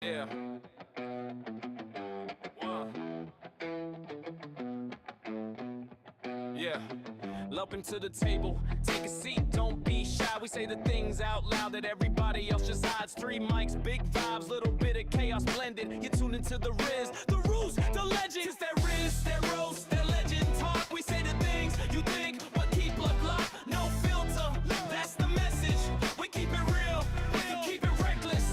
Yeah. Whoa. Yeah. Welcome to the table. Take a seat, don't be shy. We say the things out loud that everybody else just hides. 3 mics, big vibes, little bit of chaos blended. You tune into the rizz, the rules, the legends. It's that rizz, that roast, that legend talk. We say the things you think, but keep locked, no filter. That's the message. We keep it real, we keep it reckless.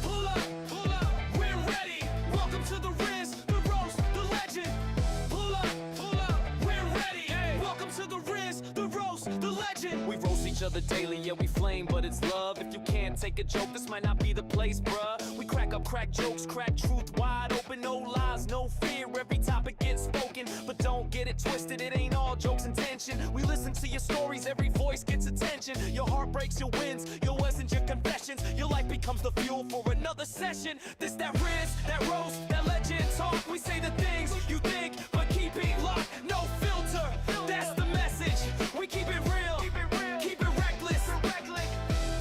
Pull up, we're ready. Welcome to the rizz, the roast, the legend. Pull up, we're ready. Welcome to the rizz, the roast, the legend. We roast each other daily, yeah, we flame, but it's love. If you can't take a joke, this might not be the place, bruh. We crack up, crack jokes, crack truth wide open. No lies, no fear, every topic gets spoken. But don't get it twisted, it ain't all jokes and tension. We listen to your stories, every voice gets attention. Your heart breaks, your wins, your lessons, your confessions. Your life becomes the fuel for another session. This that rizz, that roast, that legend talk. We say the things you think, but keep it locked, no filter. That's the message. We keep it real, keep it reckless.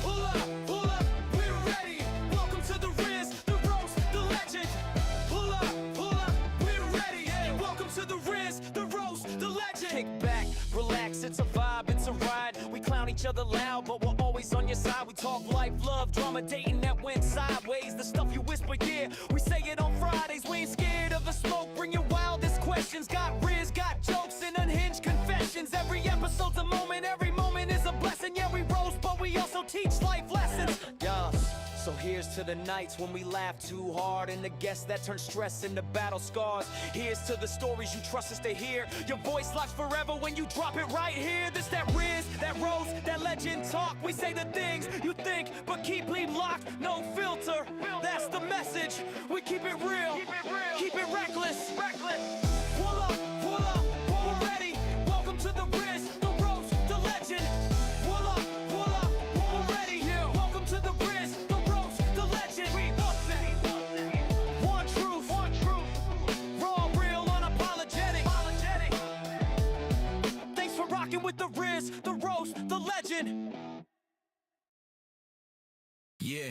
Pull up, we're ready. Welcome to the rizz, the roast, the legend. Pull up, we're ready. Welcome to the rizz, the roast, the legend. Kick back, relax, it's a vibe, it's a ride. We clown each other loud, but we're always on your side. We talk life, love, drama, dating that went sideways. The stuff you whisper, yeah, we say it on Fridays. We ain't scared of the smoke, bring your wildest questions. Got rizz, got jokes and unhinged confessions. Every episode's a moment, every moment is a blessing. Yeah, we roast, but we also teach life lessons. Yeah. So here's to the nights when we laugh too hard, and the guests that turn stress into battle scars. Here's to the stories you trust us to hear. Your voice locks forever when you drop it right here. This that rizz, that roast, that legend talk. We say the things you think, but keep it locked, no filter. That's the message. We keep it real, keep it reckless. Pull up, we're ready. Welcome to the rizz, the roast, the legend. Pull up, we're ready. Welcome to the rizz, the roast, the legend. One truth, raw, real, unapologetic. Thanks for rocking with the rizz, the roast, the legend. Yeah.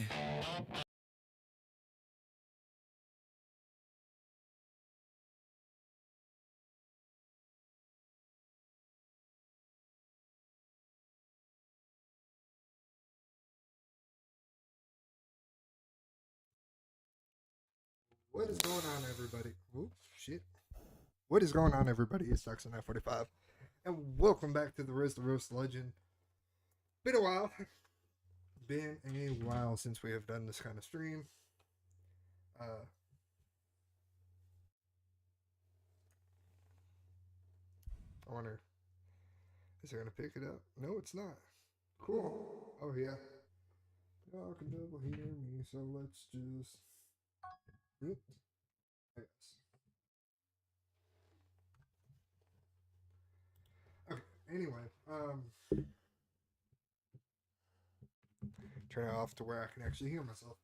What is going on, everybody? Oops, shit. What is going on, everybody? It's Saxon 945, and welcome back to the Rizz the Roast Legend. Been a while. Been a while since we have done this kind of stream. Uh, I wonder, is it gonna pick it up? No, it's not. Cool. Oh yeah. Y'all can double hear me, so let's just. Oops. I guess. Okay. Anyway, turn it off to where I can actually hear myself.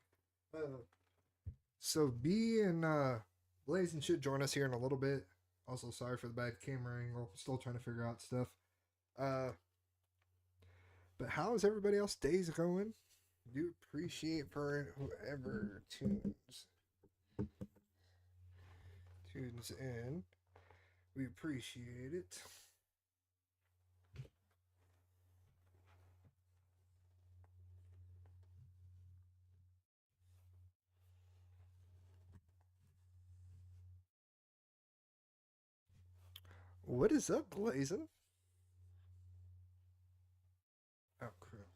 So B and Blaze and should join us here in a little bit. Also, sorry for the bad camera angle. Still trying to figure out stuff. Uh, but how is everybody else days going? Do appreciate for whoever tunes in. We appreciate it. What is up, Blazin'? Oh, crap.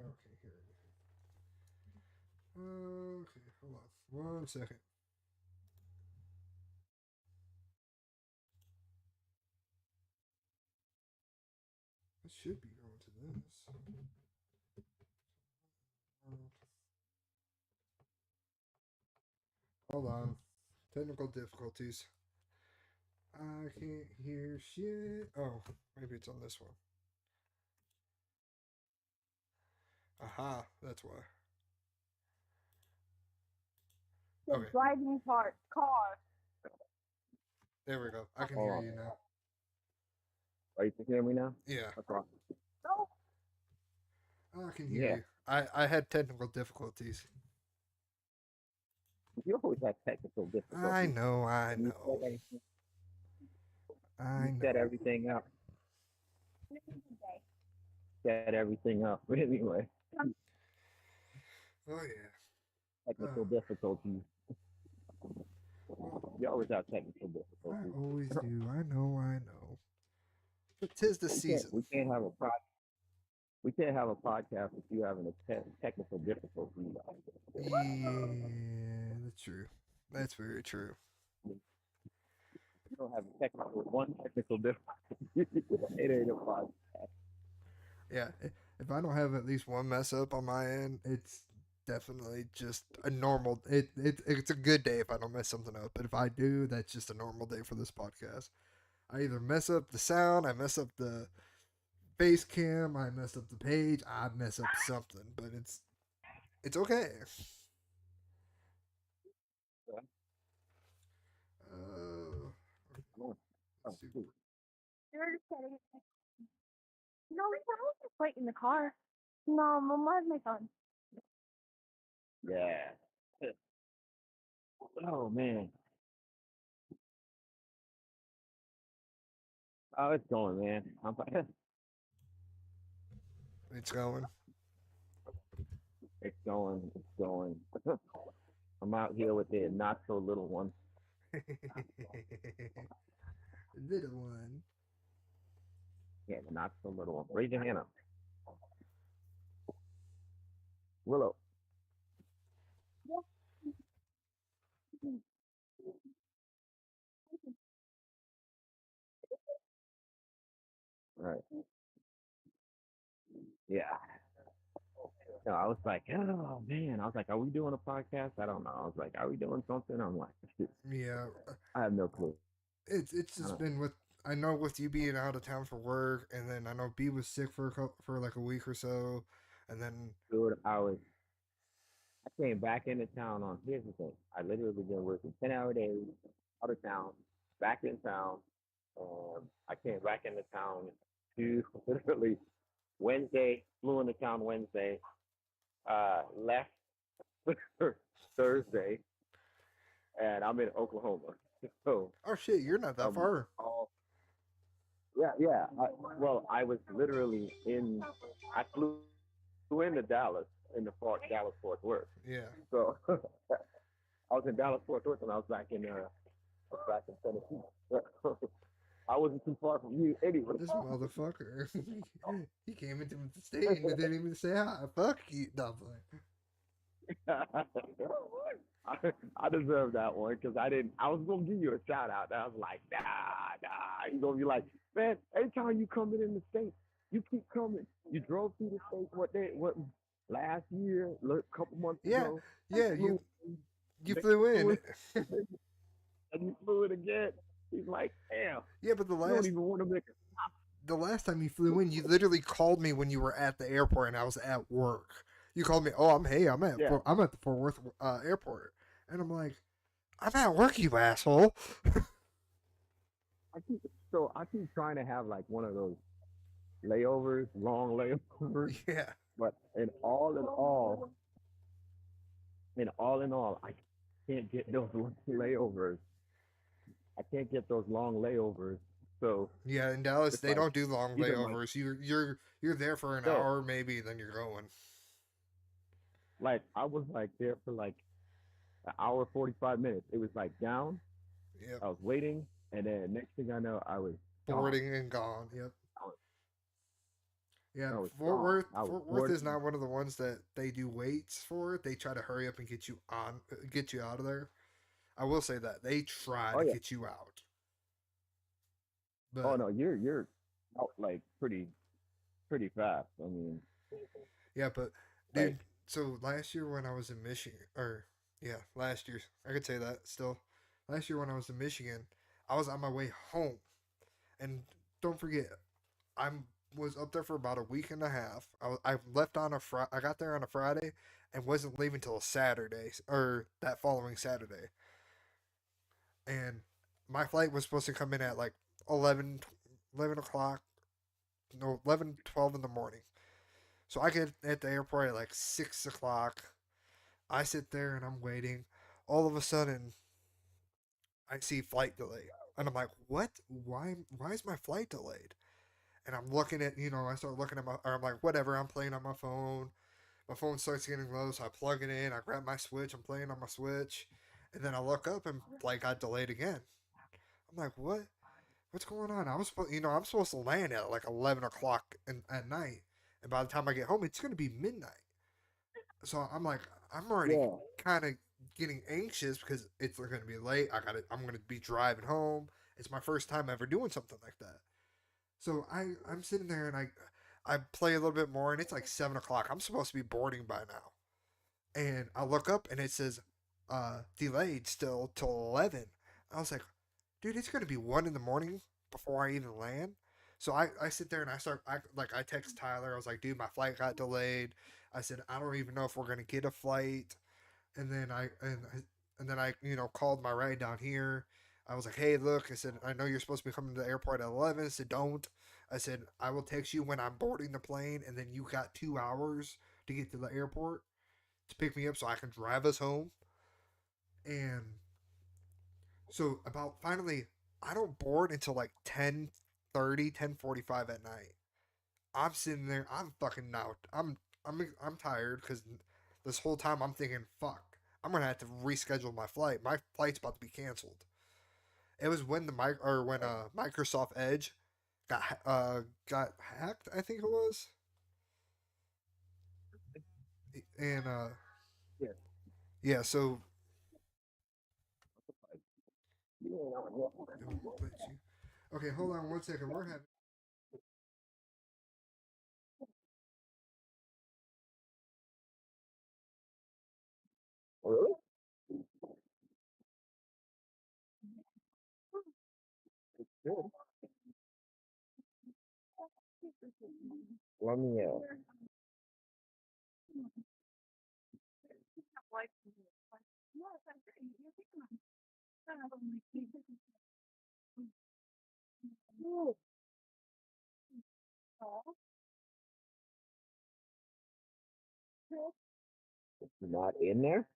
Okay, here it is. Okay, hold on. 1 second. I should be going to this. Hold on. Technical difficulties. I can't hear shit. Oh, maybe it's on this one. Aha, that's why. The Okay, driving car. there we go. I can hear you now. Oh, you can hear me now? Yeah. That's right. No, can hear Yeah, you. I had technical difficulties. you always have technical I difficulties. know, I And know, I you set know. everything up, set everything up. Anyway, Oh yeah. Oh, technical difficulties. well, You always have technical I difficulties. always do. I know, I know. But 'tis the We can't season. we can't have a we can't have a podcast if you having a technical difficulty. Yeah, that's true. That's very true. You don't have a one technical difficulty. It ain't a podcast. Yeah, if I don't have at least one mess up on my end, it's definitely just a normal. It's a good day if I don't mess something up. But if I do, that's just a normal day for this podcast. I either mess up the sound, I mess up the face cam, I mess up the page, I mess up something. But it's okay. Uh, Oh, let's see. shoot. You're just kidding. No, we can just wait in the car. No, Mom, where's my phone? Yeah. Oh man. Oh, it's going, man. It's going. It's going. It's going. I'm out here with the not so little one. Little one. Yeah, the not so little one. Raise your hand up. Willow. All right. Yeah. No, I was like, oh man. I was like, are we doing a podcast? I don't know. I was like, are we doing something? I'm like, Yeah, I have no clue. it's I just don't been with. I know with you being out of town for work, and then I know B was sick for for like a week or so, and then dude, I came back into town on here's the thing. I literally been working 10-hour days out of town, back in town. I came back into town to literally Wednesday, flew into town Wednesday, left Thursday, and I'm in Oklahoma. So oh shit, you're not that um, far. all, yeah, yeah. Well, I was literally in. I flew into Dallas in the Dallas Fort Worth. Yeah, So I was in Dallas Fort Worth, and I was back in Tennessee. I wasn't too far from you anyway. this motherfucker. He came into the state and didn't even say hi. Fuck you, no, I deserve that one because I didn't. I was gonna give you a shout out. I was like, nah. You gonna be like, man, anytime you coming in the state, you keep coming. You drove through the state what last year, a couple months yeah, ago. yeah. Flew, You flew in. and you flew it again. He's like, damn, Yeah, but you don't even want to make it. the last time you flew in, you literally called me when you were at the airport and I was at work. You called me. Oh, Yeah. I'm at the Fort Worth airport, and I'm like, I'm at work, you asshole. I keep trying to have like one of those layovers, long layovers. Yeah, But in all, I can't get those long layovers. I can't get those long layovers. So yeah. In Dallas, it's they like don't do long even like layovers. You're there for an no, hour maybe, then you're going. like I was like there for like an hour 45 minutes. It was like down. Yep, I was waiting, and then next thing I know, I was gone. boarding and gone. Yep. I was, Yeah, I was Fort gone. Worth. I was Fort Worth bored. is not one of the ones that they do waits for. They try to hurry up and get you out of there. I will say that they try Oh to yeah. get you out, Oh but no, you're out like pretty fast. I mean, yeah, but dude. like So last year when I was in Michigan, or yeah, last year I could say that still. Last year when I was in Michigan, I was on my way home, and don't forget, I was up there for about a week and a half. I left on I got there on a Friday, and wasn't leaving till a Saturday or that following Saturday. And my flight was supposed to come in at like 11 o'clock, no 11 12 in the morning. So I get at the airport at like 6 o'clock. I sit there and I'm waiting. All of a sudden, I see flight delay, and I'm like, "What? Why? Why is my flight delayed?" And I'm looking at, I start looking at or I'm like, "Whatever." I'm playing on my phone. My phone starts getting low, so I plug it in. I grab my Switch. I'm playing on my Switch, and then I look up and flight got delayed again. I'm like, "What? What's going on?" I'm supposed to land at like 11 o'clock at night, and by the time I get home, it's gonna be midnight. So I'm like, I'm already Yeah. kind of getting anxious because it's going to be late. I'm going to be driving home. It's my first time ever doing something like that. So I'm sitting there and I play a little bit more and it's like 7 o'clock. I'm supposed to be boarding by now. And I look up and it says delayed still till 11. I was like, dude, it's going to be 1 in the morning before I even land. So I sit there and I text Tyler. I was like, dude, my flight got delayed. I said, I don't even know if we're gonna get a flight. And then I called my ride down here. I was like, hey, look, I said, I know you're supposed to be coming to the airport at 11. I said, don't. I said, I will text you when I'm boarding the plane, and then you got 2 hours to get to the airport to pick me up so I can drive us home. And so about finally, I don't board until like 10:30, 10:45 at night. I'm sitting there. I'm fucking out. I'm tired because this whole time I'm thinking, fuck, I'm gonna have to reschedule my flight. My flight's about to be canceled. It was when when Microsoft Edge got hacked. I think it was, and Yeah. yeah. So Yeah. okay, hold on 1 second. We're having. Really? Good. Let me not in there.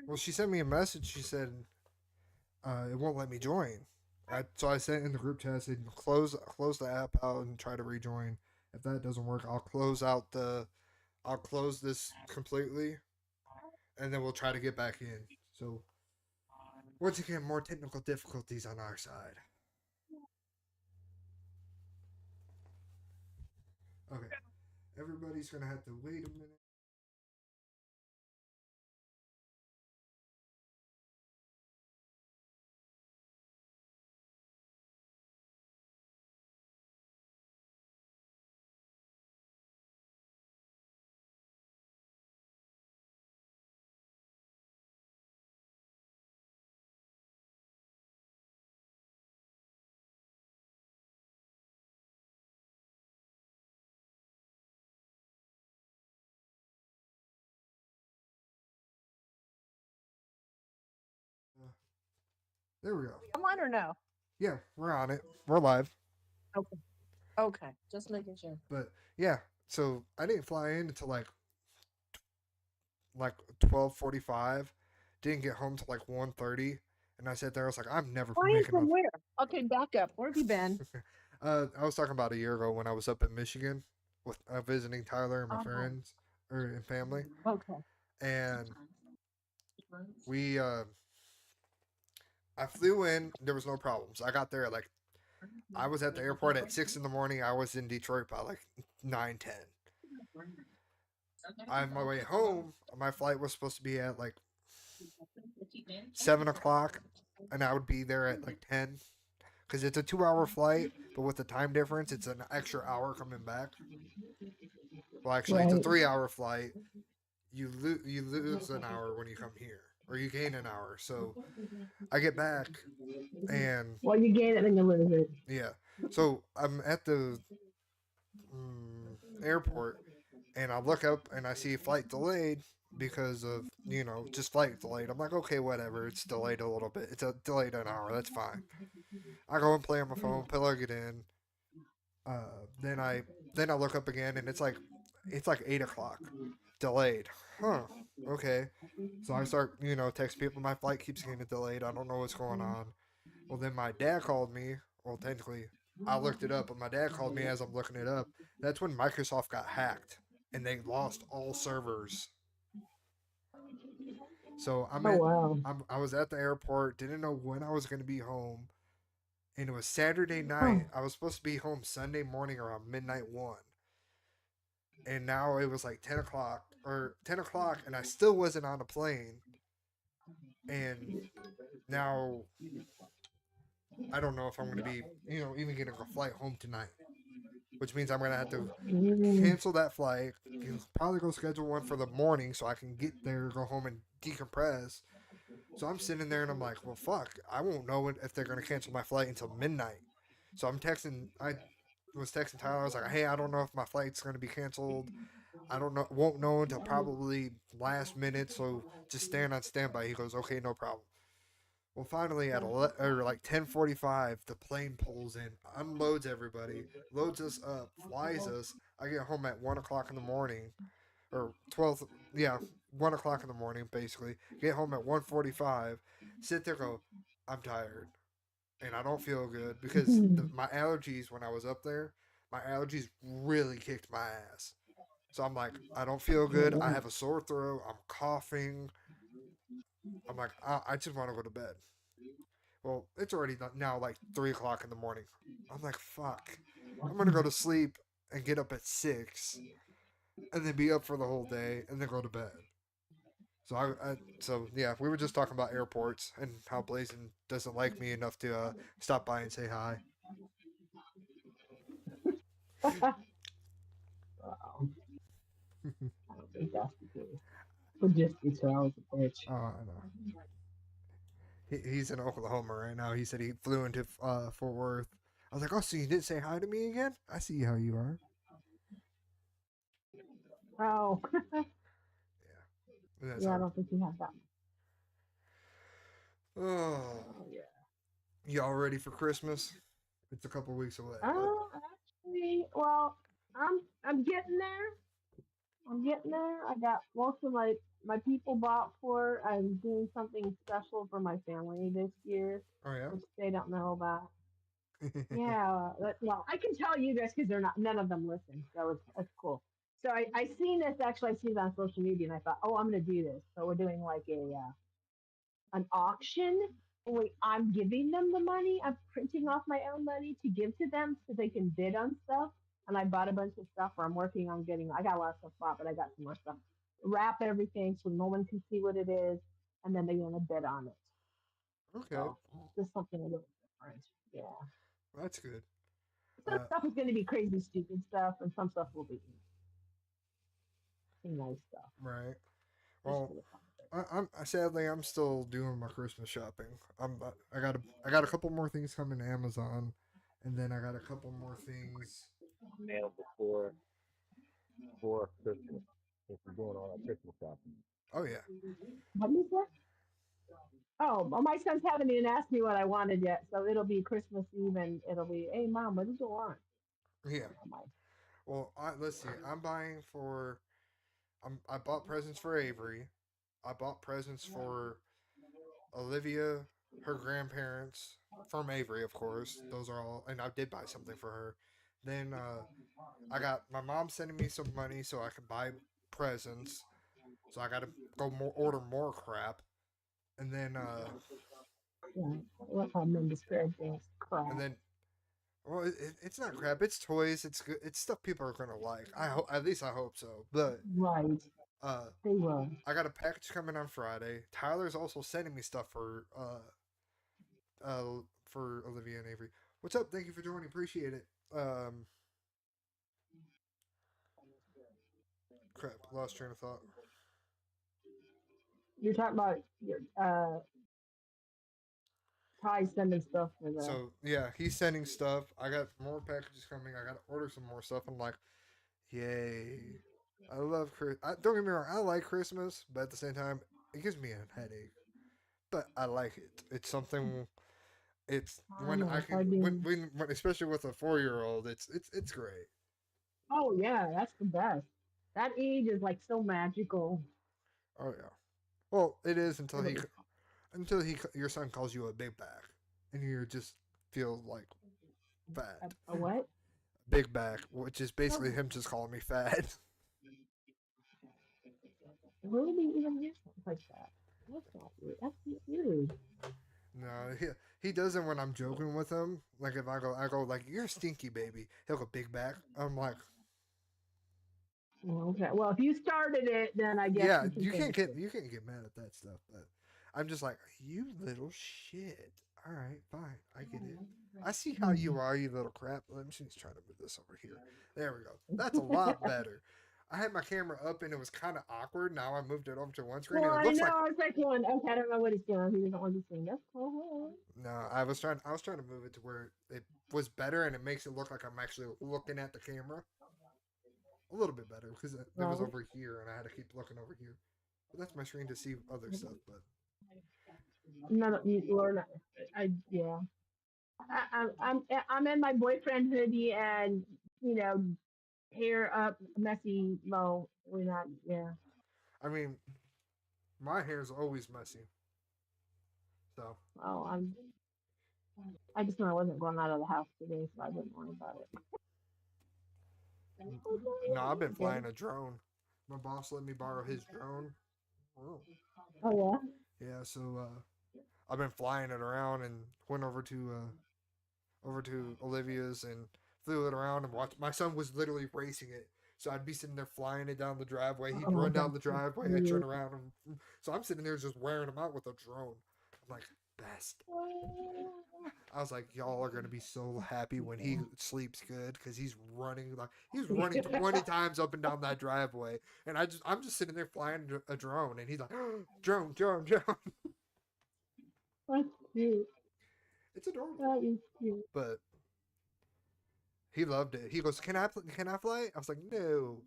Well, she sent me a message. She said it won't let me join. So I sent in the group chat. I said close the app out and try to rejoin. If that doesn't work, I'll close this completely, and then we'll try to get back in. So once again, more technical difficulties on our side. Okay, everybody's gonna have to wait a minute. Uh, there we go. I'm on or no? Yeah, we're on it. We're live. Okay. Okay. Just making sure. But yeah, so I didn't fly in until like 12:45. Didn't get home till like 1:30, and I sat there. I was like, I'm never Flying making from a. where? Okay, back up. Where have you been? I was talking about a year ago when I was up in Michigan with visiting Tyler and my Uh-huh. friends and family, Okay. and we I flew in. There was no problems. I got there at like I was at the airport at 6 in the morning. I was in Detroit by like 9:10. On my way home, my flight was supposed to be at like 7 o'clock, and I would be there at like 10 because it's a 2 hour flight, but with the time difference, it's an extra hour coming back. Well, actually, it's a Right. 3 hour flight. You lose an hour when you come here, or you gain an hour. So I get back, and Well, you gain it and you lose it. yeah. So I'm at the airport, and I look up and I see flight delayed because of just flight delayed. I'm like, okay, whatever. It's delayed a little bit. It's delayed an hour. That's fine. I go and play on my phone, plug it in. Then I look up again and it's like 8 o'clock, delayed. Huh? Okay. So I start text people. My flight keeps getting delayed. I don't know what's going on. Well, then my dad called me. Well, technically, I looked it up, but my dad called me as I'm looking it up. That's when Microsoft got hacked and they lost all servers. So Oh wow. I was at the airport, didn't know when I was going to be home, and it was Saturday Oh. night. I was supposed to be home Sunday morning around midnight one, and now it was like 10 o'clock or 10 o'clock, and I still wasn't on a plane. And now I don't know if I'm going to be even getting a flight home tonight, which means I'm going to have to Mm. cancel that flight. Probably go schedule one for the morning so I can get there, go home, and decompress. So I'm sitting there and I'm like, well, fuck, I won't know if they're gonna cancel my flight until midnight. So I'm texting. I was texting Tyler. I was like, hey, I don't know if my flight's gonna be canceled. I don't know. Won't know until probably last minute. So just stand on standby. He goes, okay, no problem. Well, finally at or like 10:45, the plane pulls in, unloads everybody, loads us up, flies us. I get home at 1 o'clock in the morning, or 12, yeah, 1 o'clock in the morning, basically. Get home at 1:45. Sit there, go, I'm tired, and I don't feel good because my allergies when I was up there, my allergies really kicked my ass. So I'm like, I don't feel Oh good. I wow. have a sore throat. I'm coughing. I'm like, I just want to go to bed. Well, it's already now like 3 o'clock in the morning. I'm like, fuck. I'm gonna go to sleep and get up at 6, and then be up for the whole day, and then go to bed. So yeah, we were just talking about airports and how Blazin doesn't like me enough to stop by and say hi. Wow. I don't think that's the case. Logistics are always a bitch. I know. He's in Oklahoma right now. He said he flew into Fort Worth. I was like, oh, so you didn't say hi to me again? I see how you are. Oh. Yeah, that's Yeah, I how. don't think you have that. Oh, Oh yeah. y'all ready for Christmas? It's a couple weeks away, but Oh, actually, well, I'm getting there. I'm getting there. I got most of my people bought for. I'm doing something special for my family this year, oh yeah. which they don't know about. Yeah, well, I can tell you this because they're not none of them listen, so it's cool. So I seen this actually. I seen it on social media, and I thought, oh, I'm gonna do this. So we're doing like a an auction. Wait, I'm giving them the money. I'm printing off my own money to give to them so they can bid on stuff. And I bought a bunch of stuff where I'm working on getting. I got a lot of stuff bought, but I got some more stuff. Wrap everything so no one can see what it is, and then they're gonna bid on it. Okay, So just something a little different. Yeah. that's good. Some Uh, stuff is going to be crazy, stupid stuff, and some stuff will be nice stuff. right. Just Well, for the fun of it. I'm sadly I'm still doing my Christmas shopping. I got a couple more things coming to Amazon, and then I got a couple more things. Mail before Christmas. If you're doing all that Christmas shopping. Oh yeah, What is that? Oh, well, my sons haven't even asked me what I wanted yet, so it'll be Christmas Eve, and it'll be, hey, mom, what did you want? yeah. I'm like, Well, let's see. I bought presents for Avery. I bought presents for Olivia, her grandparents, from Avery, of course. Those are all, and I did buy something for her. Then I got my mom sending me some money so I can buy presents. So I got to go order more crap, and then yeah, what I'm in despair things. and Crap. then well, it's not crap. It's toys. It's good. It's stuff people are gonna like. I hope, at least I hope so. But Right. uh, They will. I got a package coming on Friday. Tyler's also sending me stuff for Olivia and Avery. What's up? Thank you for joining. Appreciate it. Um, crap. Lost train of thought. You're talking about your Ty sending stuff for the. So yeah, he's sending stuff. I got more packages coming. I got to order some more stuff. I'm like, yay! I love Christmas. Don't get me wrong. I like Christmas, but at the same time, it gives me a headache. But I like it. It's something. It's I when know. I It's can hard being. when especially with a 4-year-old, it's great. Oh yeah, that's the best. That age is like so magical. Oh yeah. Well, it is It is. until your son calls you a big back, and you just feel like fat. A what? Big back, which is basically Oh, him just calling me fat. where would he even use something like that? That's not weird. That's weird. No, he doesn't when I'm joking with him. Like if I go like you're a stinky baby. He'll go big back. I'm like, Okay. Well, if you started it, then I guess yeah, you can finish it. you can't get mad at that stuff. But I'm just like you little shit. All right, fine, I get it. I see how you are, you little crap. Let me just try to move this over here. There we go. That's a lot better. I had my camera up and it was kind of awkward. Now I moved it over to one screen Well, and it I looks know. like I was like going, okay, I don't know what he's doing. He doesn't want to be seen. That's cool. no. I was trying to move it to where it was better and it makes it look like I'm actually looking at the camera a little bit better because it was Right. over here and I had to keep looking over here. But that's my screen to see other stuff. But No, you are not. Yeah. I'm in my boyfriend hoodie and you know hair up, messy, low. We're not. Yeah. I mean, my hair's always messy. So Oh, I just know I wasn't going out of the house today, so I didn't worry about it. no, I've been Okay. flying a drone. My boss let me borrow his drone. Oh. Oh Yeah, so I've been flying it around and went over to Olivia's and flew it around and watched. My son was literally racing it, so I'd be sitting there flying it down the driveway. yeah. He'd Oh, run down the that's driveway. I'd turn cute. around, and so I'm sitting there just wearing him out with a drone. I'm like, best. I was like, y'all are gonna be so happy when he sleeps good because he's running 20 times up and down that driveway, and I'm just sitting there flying a drone, and he's like, drone, drone, drone. That's cute. It's adorable, That is cute. but he loved it. He goes, can I fly? I was like, no.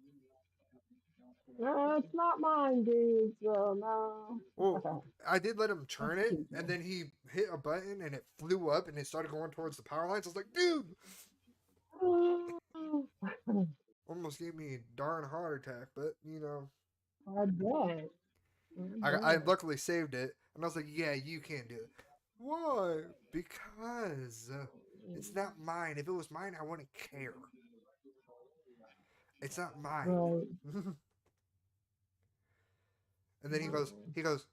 No, it's not mine, dude. So no. Well, I did let him That's turn it, cute, and though. then he hit a button, and it flew up, and it started going towards the power lines. I was like, dude, almost gave me a darn heart attack. But I bet. I I bet. luckily saved it, and I was like, yeah, you can't do it. Why? Because it's not mine. If it was mine, I wouldn't care. It's not mine. Right. And then he goes,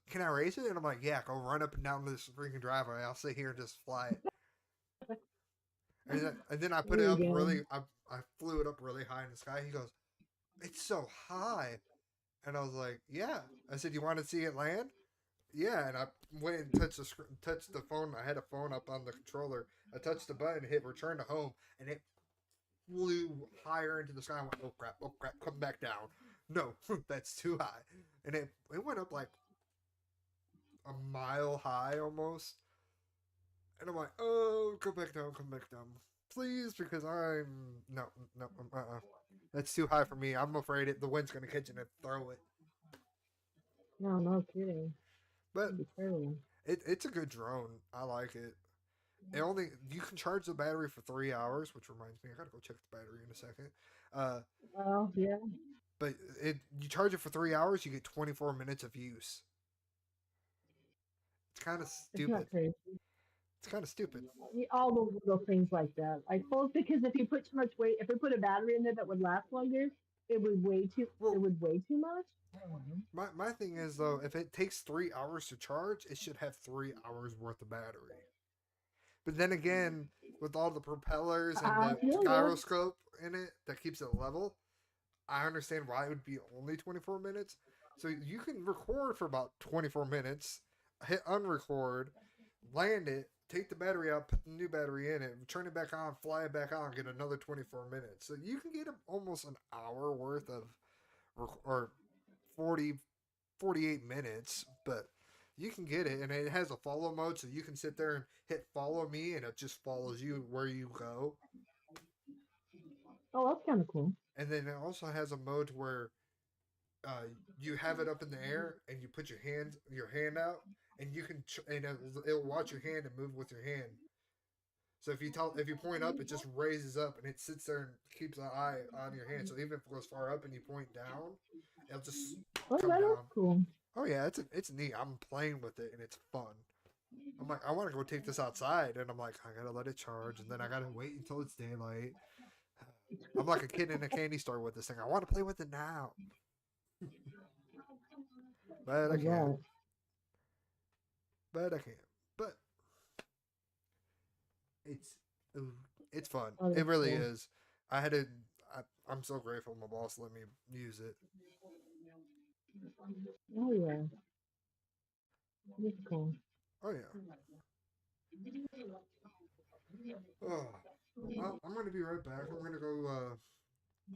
can I race it? And I'm like, yeah, go run up and down this freaking driveway. I'll sit here and just fly it. And then I put There it you up go. I flew it up really high in the sky. He goes, it's so high. And I was like, yeah. I said, you want to see it land? Yeah. And I went and touched the phone. I had a phone up on the controller. I touched the button, hit return to home, and it flew higher into the sky. I went, oh crap, come back down. No, that's too high. And it went up like a mile high almost. And I'm like, oh, come back down, please, because no, no, that's too high for me. I'm afraid the wind's gonna catch it and throw it. No, no kidding. But That'd be terrible. it's a good drone. I like it. You can charge the battery for 3 hours, which reminds me, I gotta go check the battery in a second. Uh, Well, yeah. but you charge it for 3 hours, you get 24 minutes of use. It's kind of It's stupid. not crazy. It's kind of stupid. All those little things like that. I suppose because if you put too much weight, if we put a battery in there that would last longer, it would weigh too. It Well, would weigh too much. I don't know. my thing is though, if it takes 3 hours to charge, it should have 3 hours worth of battery. But then again, with all the propellers and I the feel you. gyroscope in it that keeps it level, I understand why it would be only 24 minutes. So you can record for about 24 minutes, hit unrecord, land it, take the battery out, put the new battery in it, turn it back on, fly it back on, get another 24 minutes. So you can get almost an hour worth of, or 40, 48 minutes, but you can get it. And it has a follow mode, so you can sit there and hit follow me, and it just follows you where you go. Oh, that's kind of cool. And then it also has a mode where you have it up in the air and you put your hand out and you can and it'll watch your hand and move with your hand. So if you point up, it just raises up and it sits there and keeps an eye on your hand. So even if it goes far up and you point down, it'll just Oh, come that is down. cool. Oh yeah, it's neat. I'm playing with it and it's fun. I'm like, I want to go take this outside, and I'm like, I gotta let it charge, and then I gotta wait until it's daylight. I'm like a kid in a candy store with this thing. I want to play with it now, but I All can't. right. But I can't. But it's ooh, it's fun. Oh, It that's really cool. is. I had to. I'm so grateful my boss let me use it. Oh yeah, that's cool. Oh yeah. Oh, I'm gonna be right back. I'm gonna go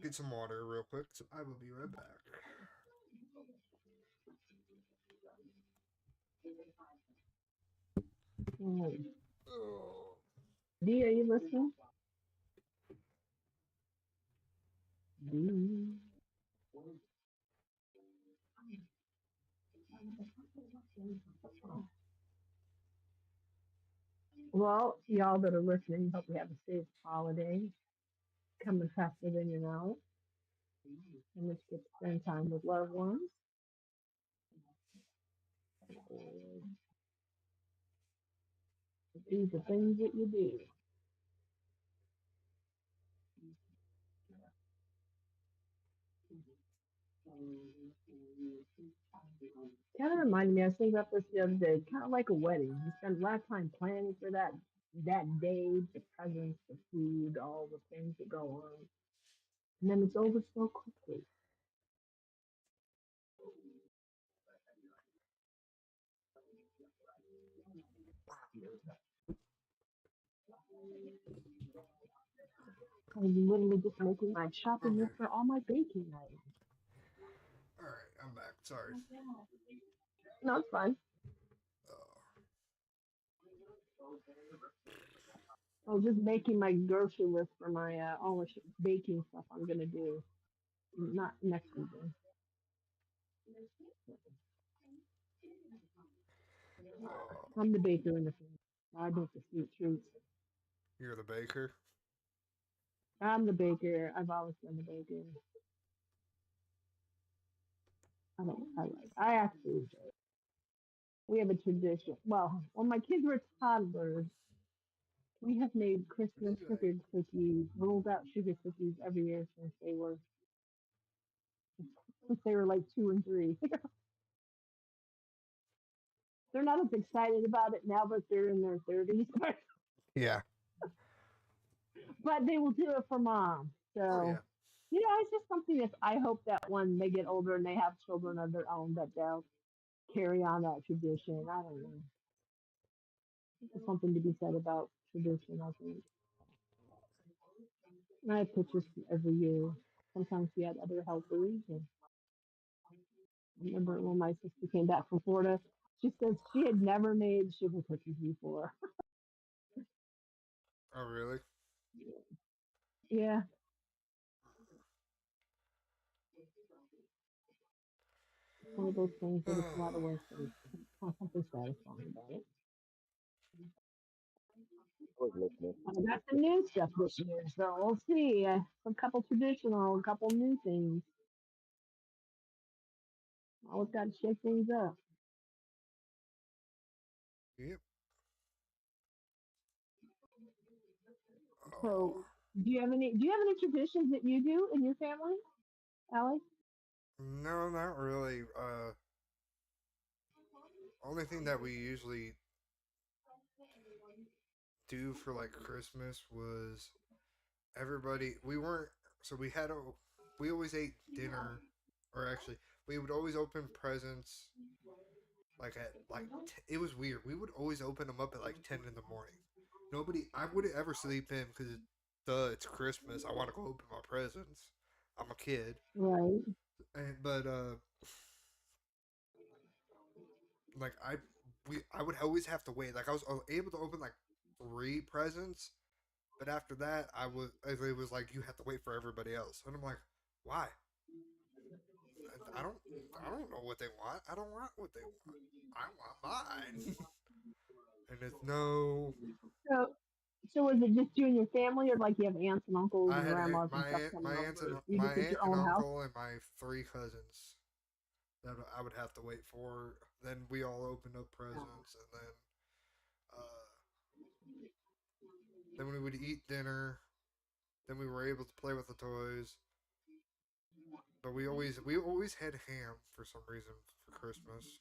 get some water real quick. So I will be right back. All right. Oh, D, are you listening? D. Well, y'all that are listening, hope you have a safe holiday. Coming faster than you know, and let's get to spend time with loved ones. And do the things that you do. Kind of reminded me, I was thinking about this the other day, kind of like a wedding. You spend a lot of time planning for that day, the presents, the food, all the things that go on. And then it's over so quickly. I'm literally just making my shopping okay. list for all my baking items. All right, I'm back. Sorry. No, it's fine. Oh, I was just making my grocery list for my all the baking stuff I'm gonna do. Not next weekend. oh, I'm the baker in the family. I make the sweet treats. you're the baker. I'm the baker. I've always been the baker. I don't. I actually enjoy it. We have a tradition. Well, when my kids were toddlers, we have made Christmas sugar cookies, rolled out sugar cookies every year since they were like 2 and 3. They're not as excited about it now, but they're in their 30s. Yeah. But they will do it for mom. Oh yeah. So, it's just something that I hope that when they get older and they have children of their own, that they'll carry on that tradition. I don't know. There's something to be said about tradition, I think. And I have pictures from every year. Sometimes we had other helpers. And I remember when my sister came back from Florida, she said she had never made sugar cookies before. Oh really? Yeah, it's one of those things that it's a lot of work, but it's kind of something satisfying about it. I was listening. I got some new stuff this year, so we'll see. A couple traditional, a couple new things. Always got to shake things up. Yep. So, Oh. do you have any traditions that you do in your family, Allie? No, not really. Only thing that we usually do for like Christmas was everybody. We weren't. So we had a. We always ate dinner, or actually, we would always open presents like at it was weird. We would always open them up at like 10 in the morning. Nobody. I wouldn't ever sleep in because, duh, it's Christmas. I want to go open my presents. I'm a kid, Right. but like I would always have to wait. Like I was able to open like three presents, but after that it was like you have to wait for everybody else, and I'm like, why? I don't I don't know what they want. I don't want what they want. I want mine. And it's no. So was it just you and your family, or like you have aunts and uncles I and had grandmas and stuff my coming aunts and over? You my just at aunt your and own house? uncle and my 3 cousins that I would have to wait for. Then we all opened up presents, and then we would eat dinner. Then we were able to play with the toys. But we always had ham for some reason for Christmas.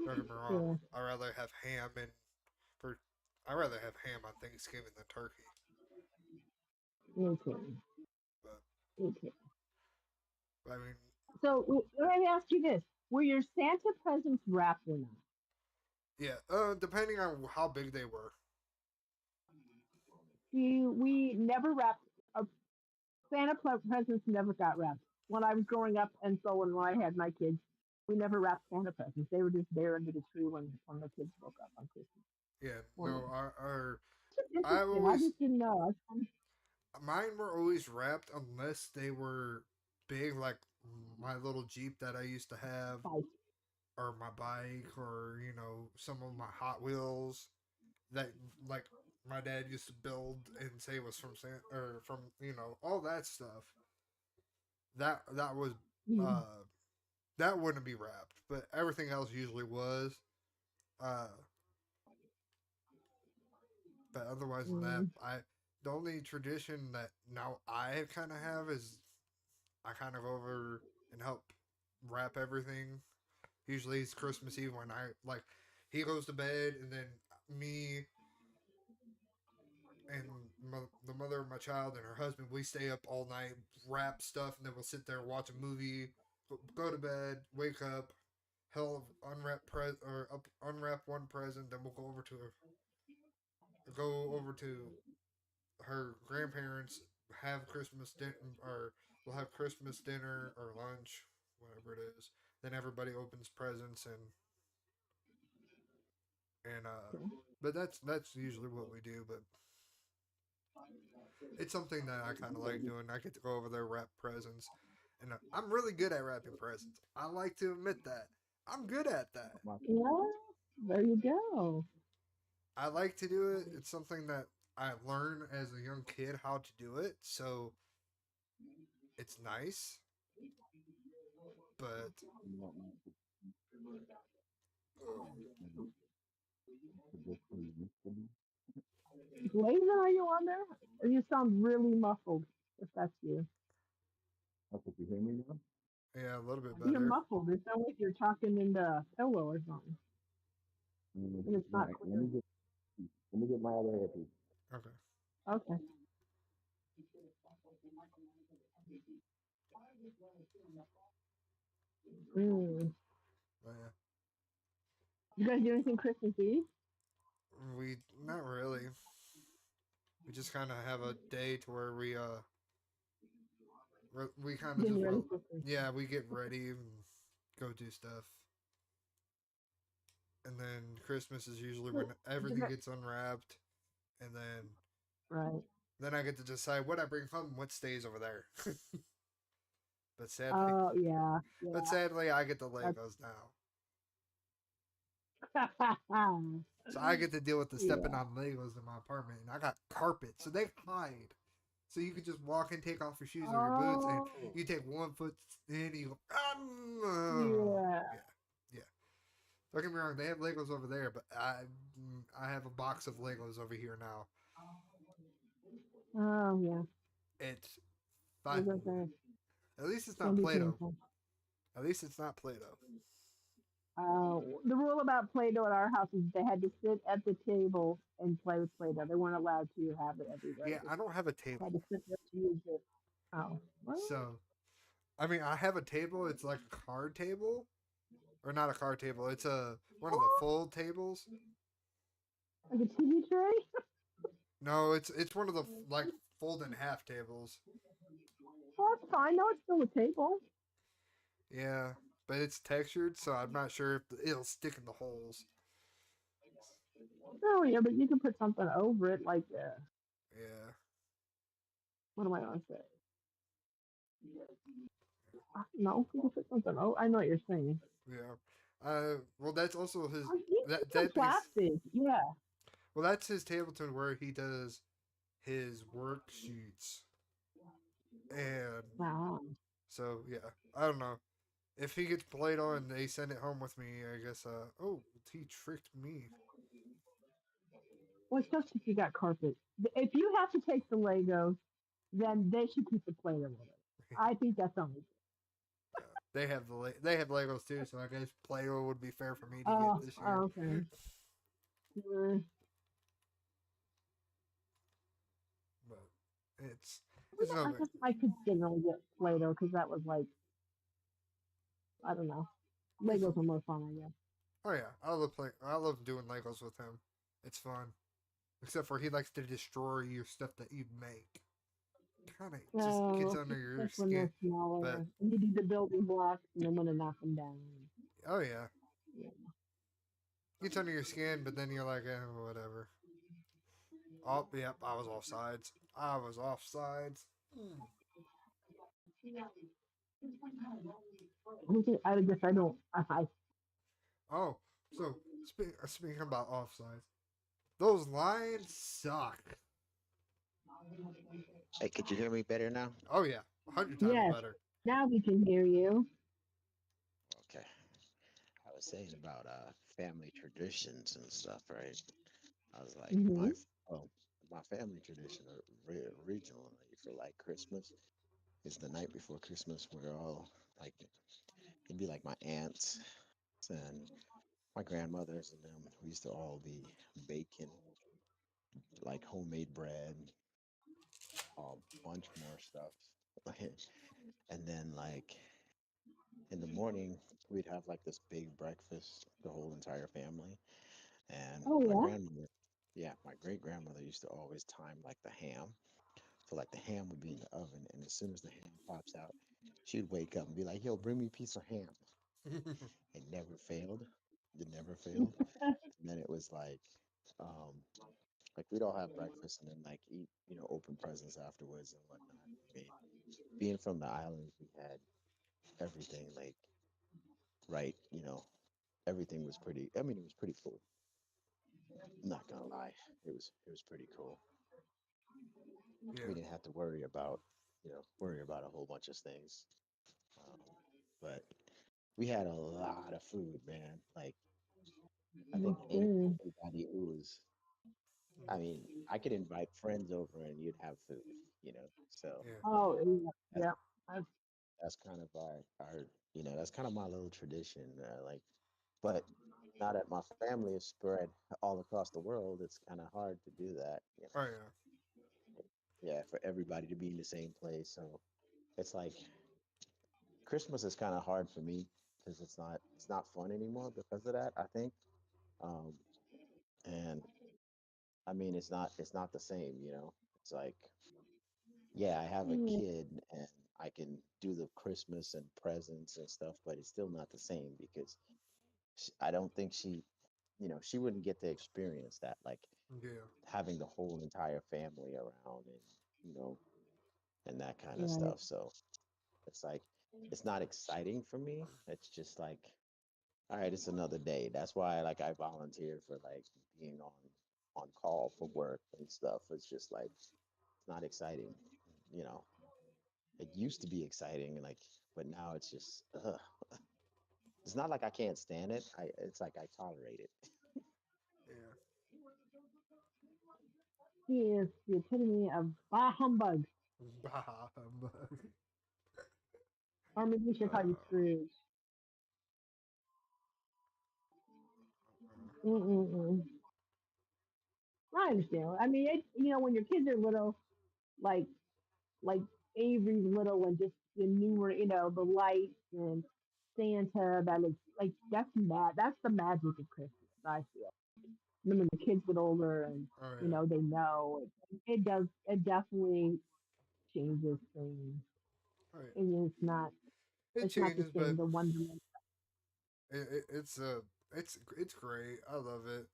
Don't get me wrong. Yeah. I rather have ham and for I rather have ham on Thanksgiving than turkey. Me too. But, Me too. I mean, So let me ask you this: were your Santa presents wrapped or not? yeah. Depending on how big they were. We never wrapped. Presents never got wrapped. When I was growing up, and so when I had my kids, we never wrapped Santa presents. They were just there under the tree when the kids woke up on Christmas Yeah. No. morning. Our It's just I interesting. I always just didn't know. mine were always wrapped unless they were big, like my little Jeep that I used to have, I, or my bike, or some of my Hot Wheels that like my dad used to build and say was from or from all that stuff. That was mm, uh that wouldn't be wrapped, but everything else usually was. Uh, but otherwise than that, mm, the only tradition that now I kind of have is I kind of over and help wrap everything. Usually it's Christmas Eve when he goes to bed, and then me and the mother of my child and her husband, we stay up all night, wrap stuff, and then we'll sit there, watch a movie, go to bed, wake up, unwrap one present, then we'll go over to her grandparents, have Christmas dinner, or we'll have Christmas dinner or lunch, whatever it is. Then everybody opens presents, but that's usually what we do. But it's something that I kind of like doing. I get to go over there, wrap presents, and I'm really good at wrapping presents. I like to admit that I'm good at that. yeah, there you go. I like to do it. It's something that I learned as a young kid how to do it, so it's nice. But ugh, Blazing, are you on there? You sound really muffled. If that's you, Okay, you hear me now? yeah, a little bit you're better. muffled. It sounds like you're talking into a pillow or something. And it's not Right. Let clear. me get my other earpiece. Okay. Okay. Mm. But yeah. You guys do anything Christmas Eve? We not really. We just kind of have a day to where we kind of Getting just ready for Christmas. yeah, we get ready and go do stuff. And then Christmas is usually when everything gets unwrapped, and Right. then I get to decide what I bring home and what stays over there. but sadly, Oh yeah. but Yeah. sadly, I get the That's Legos now, so I get to deal with the stepping yeah. on Legos in my apartment, and I got carpet, so they hide. So you can just walk and take off your shoes or your boots, and Oh you take one foot in, and you go, yeah. yeah, yeah. Don't get me wrong, they have Legos over there, but I have a box of Legos over here now. Oh yeah. It's Those fun. are the At least it's can not be Play-Doh. painful. At least it's not Play-Doh. The rule about Play-Doh at our house is they had to sit at the table and play with Play-Doh. They weren't allowed to have it everywhere. Yeah, They I don't have a just had to table. sit there to use it. Oh, well, So, I mean, I have a table. It's like a card table. Or not a card table. It's one of the fold tables. like a TV tray. No, it's one of the like fold in half tables. Well, that's fine. No, it's still a table. Yeah, but it's textured, so I'm not sure if it'll stick in the holes. Oh yeah, but you can put something over it, like Yeah. what am I gonna say? No, you can put something. Oh, I know what you're saying. Yeah. Well, that's also his. You can That put that is plastic. Yeah. Well, that's his Tableton where he does his worksheets, and Wow. so yeah, I don't know if he gets Play-Doh and they send it home with me. I guess. Oh, he tricked me. Well, especially if you got carpet. If you have to take the Legos, then they should keep the Play-Doh with it. I think that's only. Yeah, they have Legos too, so I guess Play-Doh would be fair for me to get Oh, this year. okay. Mm, But it's I no big. guess I could generally get Play-Doh because that was like, I don't know. It's Legos are more fun, I guess. oh yeah, I love doing Legos with him. It's fun. Except for he likes to destroy your stuff that you make. Kind of just gets So, under your especially when skin. they're smaller. But And you do the building blocks and then want to knock them down. oh yeah, Yeah. gets under your skin. But then you're like, whatever. Oh yep, I was off sides. I was off sides. I guess I don't. I Oh, so speaking about offsides, those lines suck. Hey, could you hear me better now? Oh yeah, 100 times Yes. better. Now we can hear you. Okay. I was saying about family traditions and stuff, right? I was like, Hmm. my family tradition originally for like Christmas is the night before Christmas. We're all like, it'd be like my aunts and my grandmothers and them. We used to all be baking like homemade bread, a bunch more stuff. And then like in the morning, we'd have like this big breakfast, the whole entire family. And Oh my yeah. grandmother, yeah, my great grandmother used to always time like the ham. So like the ham would be in the oven, and as soon as the ham pops out, she'd wake up and be like, "Yo, bring me a piece of ham." It never failed. It never failed. And then it was like we'd all have breakfast and then like eat, open presents afterwards and whatnot. I mean, being from the islands, we had everything like right, everything was pretty. I mean, it was pretty full. I'm not gonna lie, it was pretty cool. Yeah. We didn't have to worry about a whole bunch of things. Um, but we had a lot of food, man. Like I think Mm. anybody who was, I mean, I could invite friends over and you'd have food, So Yeah. Oh yeah. that's Yeah. I- that's kind of our that's kind of my little tradition. But now that my family is spread all across the world, it's kind of hard to do that. Oh yeah. Yeah, for everybody to be in the same place. So it's like Christmas is kind of hard for me because it's not fun anymore because of that, I think. Um, and I mean it's not the same. It's like, yeah, I have a mm, kid and I can do the Christmas and presents and stuff, but it's still not the same because I don't think she wouldn't get to experience that, like Yeah. having the whole entire family around and you know and that kind of right. stuff. So it's like it's not exciting for me. It's just like, all right, it's another day. That's why like I volunteer for like being on call for work and stuff. It's just like it's not exciting, you know. It used to be exciting, like, but now it's just it's not like I can't stand it. It's like I tolerate it. Yeah. He is the epitome of bah humbug. Bah, Or maybe we should call you Scrooge. Mm-mm-mm. I understand. I mean, when your kids are little, like like Avery's little, and just the newer, the lights and Santa. That is like that's the magic of Christmas. I feel. And then when the kids get older and oh yeah. they know it does. It definitely changes things. Oh yeah. And it's not. It It's not the changes, but same. The wonderment. it's great. I love it.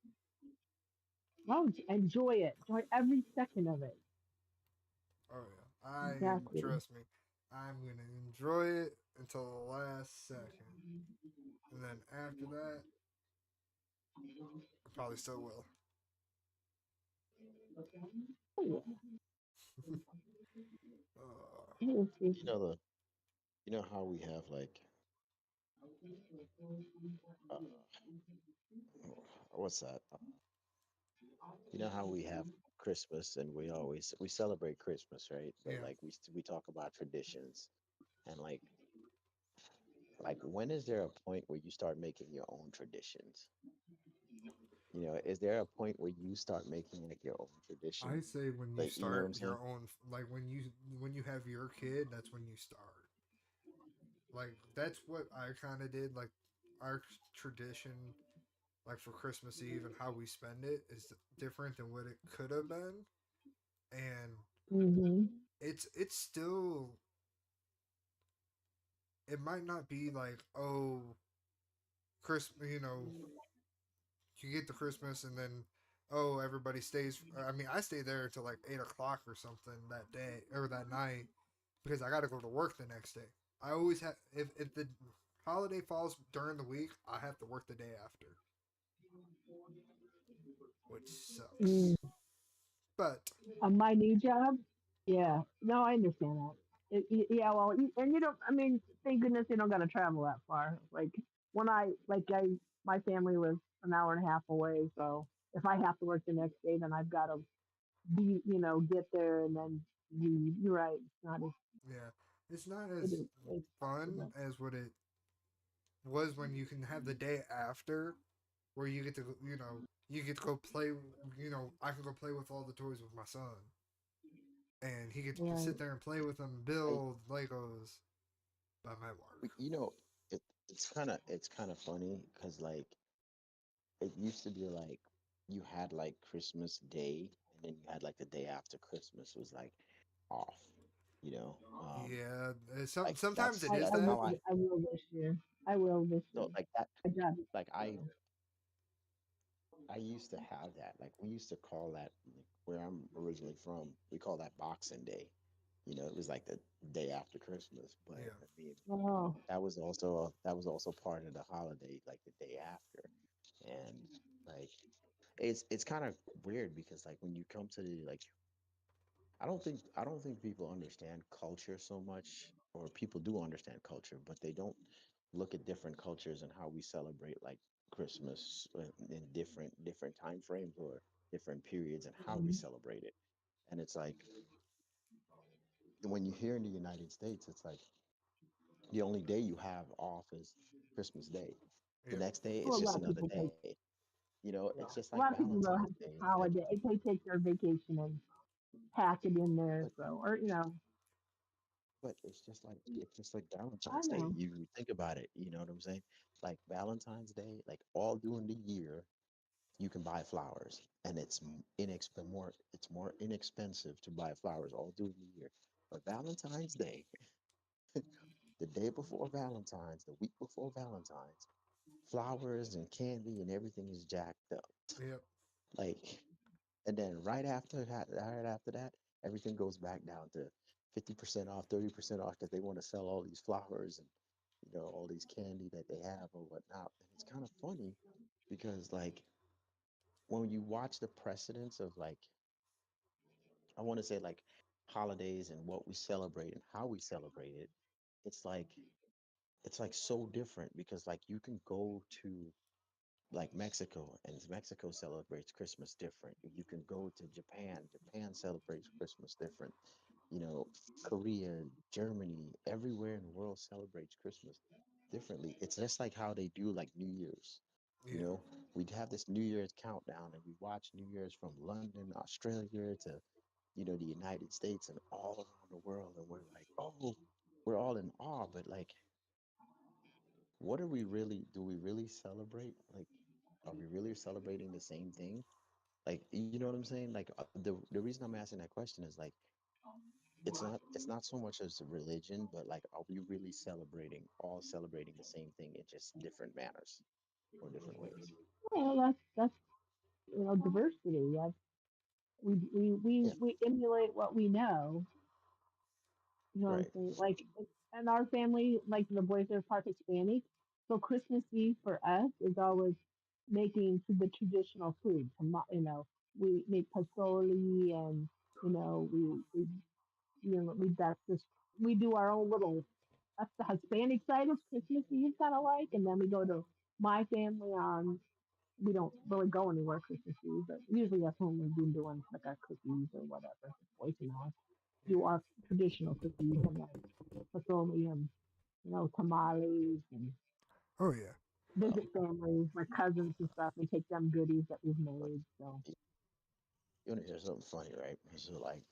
Oh, enjoy it. Enjoy every second of it. Oh yeah. I am. Exactly. Trust me. I'm gonna enjoy it until the last second, and then after that, I probably still will. Oh, yeah. uh, Yes, yes, You know the you know how we have like uh, what's that? You know how we have Christmas and we celebrate Christmas, right? But yeah. like we talk about traditions and like when is there a point where you start making your own traditions? You know, is there a point where you start making like your own I tradition? say when you Like, you know what start I'm your saying? own, like when you have your kid, that's when you start. Like that's what I kind of did. Like our tradition, like for Christmas Eve and how we spend it, is different than what it could have been, and Mm-hmm. it's still, it might not be like, oh, Christmas, you get to Christmas and then, oh, everybody stays. I mean, I stay there until like 8 o'clock or something that day or that night because I got to go to work the next day. I always have, if the holiday falls during the week, I have to work the day after, which Mm. sucks. But On my new job, yeah. No, I understand that. Yeah, well, and you don't. I mean, thank goodness you don't got to travel that far. Like when my family was an hour and a half away, so if I have to work the next day, then I've got to get there and then leave. You're right. It's not as yeah, it's not it as is. It's fun but as what it was when you can have the day after where you get to, you get to go play, I can go play with all the toys with my son. And he gets to right. sit there and play with them, I build Legos by my work. you know, it's kind of funny because like it used to be like you had like Christmas Day and then you had like the day after Christmas was like off, you know. Yeah, Like sometimes that's it is that's that. how I will this year. I will this year. so like that My job. like I used to have that. Like we used to call that like, where I'm originally from, we call that Boxing Day. You know, it was like the day after Christmas, but Yeah, I mean Oh, that was also part of the holiday, like the day after. And like it's kind of weird because like when you come to the like I don't think people understand culture so much, or people do understand culture, but they don't look at different cultures and how we celebrate like Christmas in different time frames or different periods and how we mhm. celebrate it. And it's like when you're here in the United States, it's like the only day you have off is Christmas Day. The yep, next day, it's Well, a just lot of another people take day. You know, it's yeah. just like A lot of people don't Valentine's have Day. Like, holiday. They take their vacation and pack it in there. but So, or but it's just like I Valentine's Day. know. You think about it, you know what I'm saying? Like Valentine's Day, like all during the year, you can buy flowers, and it's more inexpensive to buy flowers all during the year. But Valentine's Day, the day before Valentine's, the week before Valentine's, flowers and candy and everything is jacked up. yep, Like, and then right after that, everything goes back down to 50% off, 30% off because they want to sell all these flowers and all these candy that they have or whatnot. And it's kind of funny because like when you watch the precedence of like I want to say like holidays and what we celebrate and how we celebrate it, it's like it's like so different because like you can go to like Mexico, and Mexico celebrates Christmas different. You can go to Japan. Japan celebrates Christmas different. Korea, Germany, everywhere in the world celebrates Christmas differently. It's just like how they do like New Year's. You yeah, know, we'd have this New Year's countdown, and we watch New Year's from London, Australia to the United States and all around the world, and we're like, oh, we're all in awe. But like, what are we really? Do we really celebrate? Like, are we really celebrating the same thing? Like, you know what I'm saying? Like, the reason I'm asking that question is like, it's not so much as a religion, but like, are we really all celebrating the same thing in just different manners or different ways? Well, that's diversity. That's, Yeah, we emulate what we know. You know what I'm right. saying? Like, and our family, like the boys are part Hispanic, so Christmas Eve for us is always making the traditional food. we make pozole, and that's just we do our own little. That's the Hispanic side of Christmas Eve, kind of like, and then we go to my family on. We don't really go anywhere Christmas Eve, but usually at home we've been doing like our cookies or whatever. Boys and I do our traditional cookies and like pozole and tamales and Oh yeah. Well, visit families, my cousins and stuff, and take them goodies that we've but made. So. y- you want to hear something funny, right? So, like,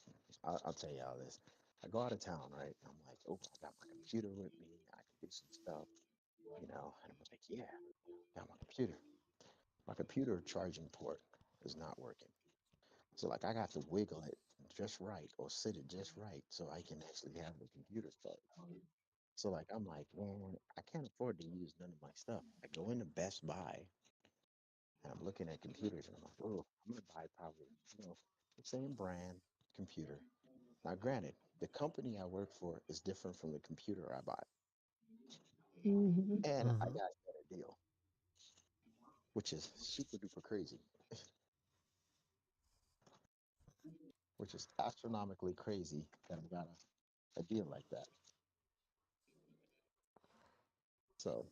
I'll tell you all this. I go out of town, right? I'm like, oh, I got my computer with me. I can do some stuff, And I'm like, yeah, got my computer. My computer charging port is not working. So, like, I got to wiggle it just right or sit it just right so I can actually have the computer start. So, like, I'm like, man, I can't afford to use none of my stuff. I go into Best Buy and I'm looking at computers and I'm like, oh, I'm gonna buy probably, the same brand computer. Now, granted, the company I work for is different from the computer I buy, Hmm. and I Hmm. got a better deal, which is super duper crazy, which is astronomically crazy that I got a deal like that. So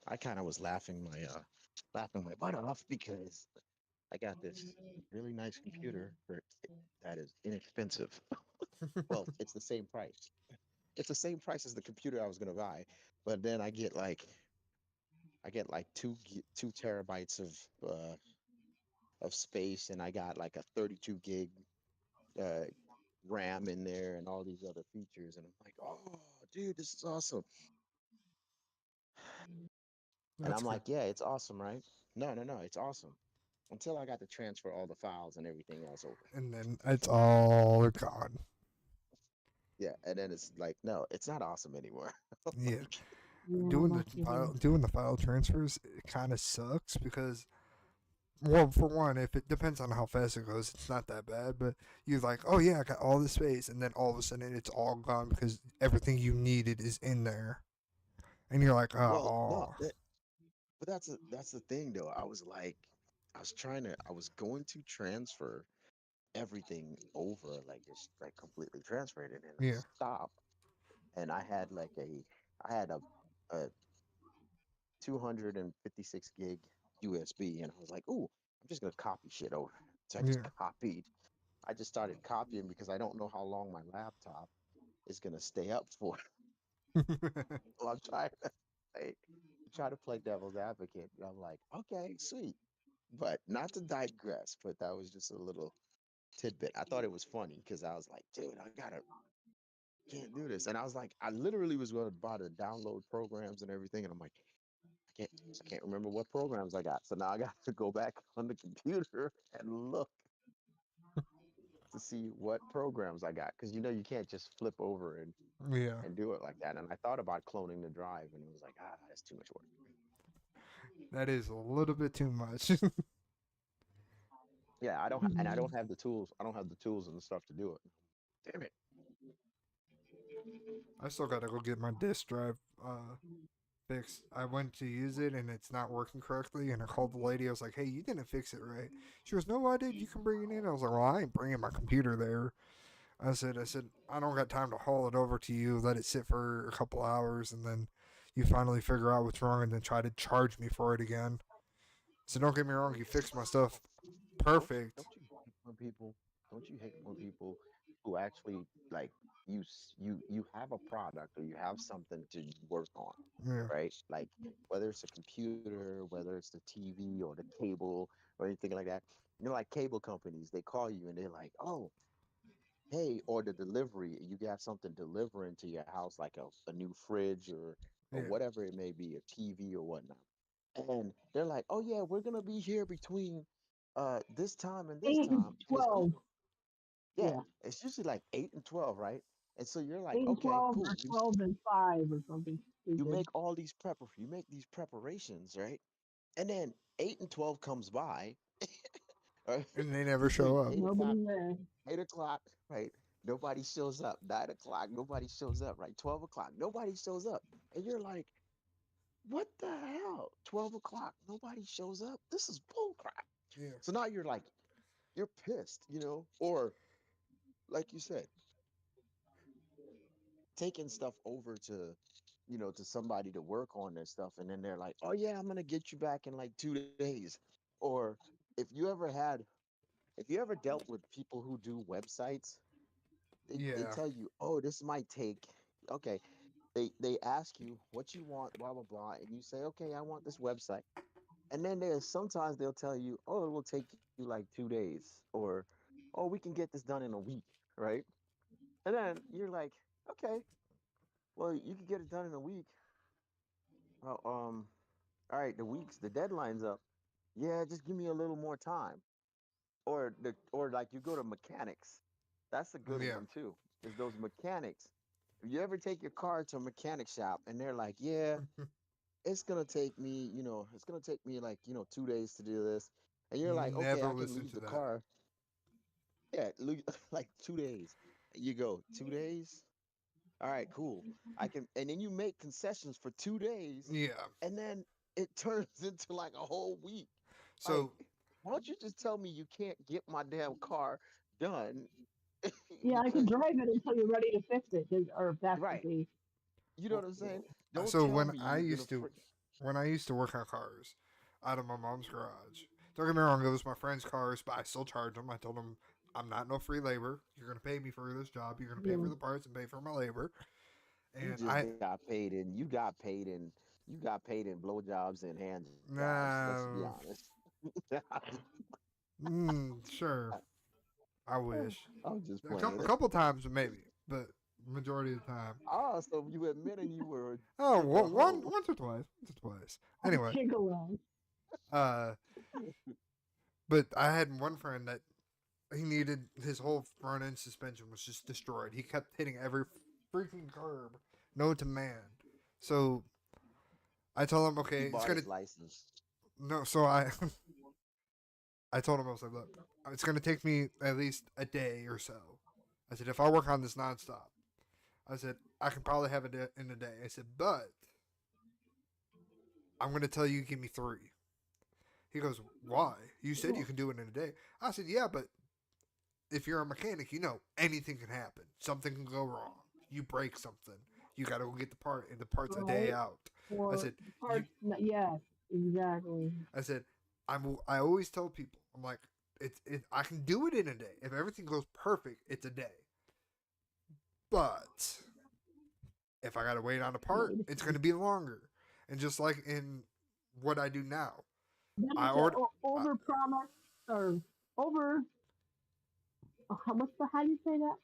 I kind of was laughing my butt off because I got this really nice computer that is inexpensive. Well, it's the same price. It's the same price as the computer I was gonna buy, but then I get like 2 terabytes of space, and I got like a 32 gig uh, RAM in there, and all these other features, and I'm like, oh, dude, this is awesome. And That's I'm good. like, yeah, it's awesome, right? No, no, no, it's awesome. Until I got to transfer all the files and everything else over. And then it's all gone. Yeah, and then it's like, no, it's not awesome anymore. Yeah. Like, Yeah, Doing the that's the file doing the file transfers it kind of sucks because well, for one, if it depends on how fast it goes, it's not that bad. But you're like, oh yeah, I got all this space, and then all of a sudden it's all gone because everything you needed is in there, and you're like, well, no, oh, but that's the thing though. I was going to transfer everything over, like just like completely transfer it, and then I yeah, stopped, and I had a 256 gig USB, and I was like, "Ooh, I'm just gonna copy shit over." So I just yeah, copied. I just started copying because I don't know how long my laptop is gonna stay up for. So I'm trying to like, try to play devil's advocate, and I'm like, "Okay, sweet," but not to digress. But that was just a little tidbit. I thought it was funny because I was like, "Dude, can't do this," and I was like, I literally was going to buy the download programs and everything, and I'm like, I can't remember what programs I got. So now I got to go back on the computer and look to see what programs I got. Because you can't just flip over yeah. and do it like that. And I thought about cloning the drive and it was like, that's too much work. That is a little bit too much. Yeah, I Mhm. don't have the tools. I don't have the tools and the stuff to do it. Damn it. I still gotta go get my disk drive fixed. I went to use it and it's not working correctly, and I called the lady. I was like, "Hey, you didn't fix it right." She goes, "No, I did. You can bring it in." I was like, "Well, I ain't bringing my computer there." I said, I don't got time to haul it over to you, let it sit for a couple hours, and then you finally figure out what's wrong and then try to charge me for it again. So don't get me wrong, you fixed my stuff perfect. Don't you hate when people don't you hate when people who actually like you have a product or you have something to work on, Yeah, right? Like whether it's a computer, whether it's the TV or the cable or anything like that. Like cable companies, they call you and they're like, "Oh, hey," or the delivery, you got something delivering to your house, like a new fridge or yeah, whatever it may be, a TV or whatnot. And they're like, "Oh yeah, we're gonna be here between this time and this 8 and time," and it's 12. yeah, Yeah. it's usually like 8 and 12, right? And so you're like, 8 and okay, 12 cool. or 12 and 5 or something stupid. You make these preparations, right? And then 8 and 12 comes by, right? and they never show Between up. 8 o'clock, Nobody there. 8 o'clock, right? Nobody shows up. 9 o'clock, nobody shows up, right? 12 o'clock, nobody shows up. And you're like, what the hell? 12 o'clock, nobody shows up. This is bull crap. Yeah. So now you're like, you're pissed, or like you said, taking stuff over to somebody to work on their stuff, and then they're like, oh yeah, I'm gonna get you back in like 2 days. Or if you ever had, if you ever dealt with people who do websites, they Yeah. tell you, oh, this might take, okay, they ask you what you want, blah blah blah, and you say, okay, I want this website. And then there's sometimes they'll tell you, oh, it will take you like 2 days, or oh, we can get this done in a week, right? And then you're like, okay, well, you can get it done in a week. Well, all right, the deadline's up. Yeah, just give me a little more time. Or like you go to mechanics. That's a good Yeah. one too. Is those mechanics. If you ever take your car to a mechanic shop and they're like, yeah, it's gonna take me, it's gonna take me like, 2 days to do this. And you're like, okay, Never I can listen leave to the that. car. Yeah, like 2 days. You go, 2 days? All right, cool. I can, and then you make concessions for 2 days, Yeah. and then it turns into like a whole week. Like, So why don't you just tell me you can't get my damn car done Yeah, I can because drive it until you're ready to fix it, or if that's the right? case. You know what I'm saying? Don't so tell when me I you're gonna used to when I used to work on cars out of my mom's garage. Don't get me wrong, it was my friend's cars, but I still charged them. I told them I'm not no free labor. You're gonna pay me for this job. You're gonna pay Yeah. for the parts and pay for my labor. you And just got paid in you got paid in blowjobs and hand jobs. Let's be nah, honest. sure, I wish I'm just a playing. couple times maybe, but majority of the time. Oh, so you admitting you were a Oh, gigolo. once or twice, once or twice. Anyway, Gigolo. uh, but I had one friend that he needed his whole front end suspension was just destroyed. He kept hitting every freaking curb, no to man. So I told him, He okay, it's bought gonna his license. no. So I I told him I was like, look, it's gonna take me at least a day or so. I said if I work on this nonstop, I said I can probably have it in a day. I said, but I'm gonna tell you, give me 3. He goes, why? You said you can do it in a day. I said, yeah, but if you're a mechanic, you know anything can happen. Something can go wrong. You break something. You got to go get the part, and the part's a day Right? out. I Or said, you. parts. Yes, exactly. I said, I always tell people, I'm like, I can do it in a day. If everything goes perfect, it's a day. But if I got to wait on a part, Right. it's going to be longer. And just like in what I do now, Then I it's order over promise or over. How do you say that?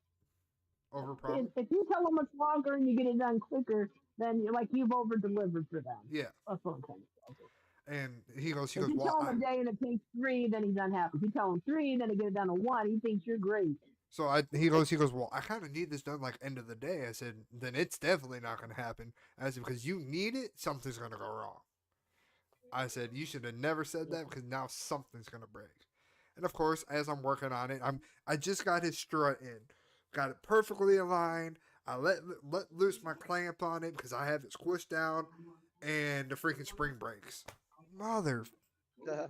over If, problem. if you tell them it's longer and you get it done quicker, then you're like you've over delivered for them. Yeah. That's what I'm saying. Okay. And he If goes, you well, tell him a day and it takes three, then he's unhappy. If you tell him three, then it get it done in one, he thinks you're great. so he goes, well, I kind of need this done like end of the day. I said, then it's definitely not going to happen. I said, because you need it, something's going to go wrong. I said, you should have never said that because now something's going to break. And of course, as I'm working on it, I just got his strut in, got it perfectly aligned. I let loose my clamp on it because I have it squished down, and the freaking spring breaks. Motherfucker, Yeah,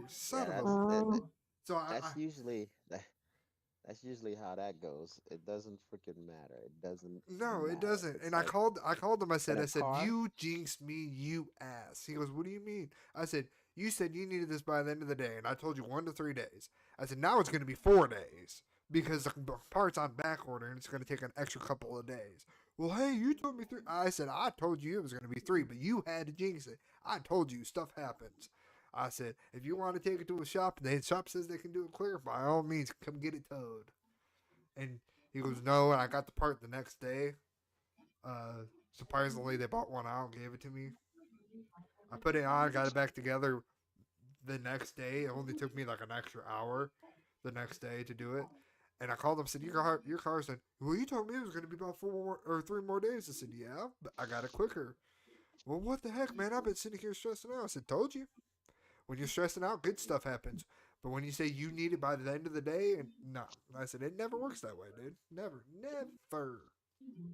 son of a. Oh, So that's usually that's usually how that goes. It doesn't freaking matter. It doesn't no, it matter. doesn't. It's And like I called him. in I a said, car. you jinxed me, you ass. He goes, what do you mean? I said, you said you needed this by the end of the day, and I told you 1 to 3 days. I said, now it's going to be 4 days because the part's on back order, and it's going to take an extra couple of days. Well, hey, you told me 3. I said, I told you it was going to be 3, but you had to jinx it. I told you stuff happens. I said, if you want to take it to a shop, the shop says they can do it clear, by all means, come get it towed. And he goes, no, and I got the part the next day. Surprisingly, they bought one out and gave it to me. I put it on, got it back together the next day. It only took me like an extra hour the next day to do it. And I called them, said, your car said, well, you told me it was going to be about 4 or 3 more days. I said, yeah, but I got it quicker. Well, what the heck, man? I've been sitting here stressing out. I said, told you. When you're stressing out, good stuff happens. But when you say you need it by the end of the day, and no, I said, it never works that way, dude. Never, never.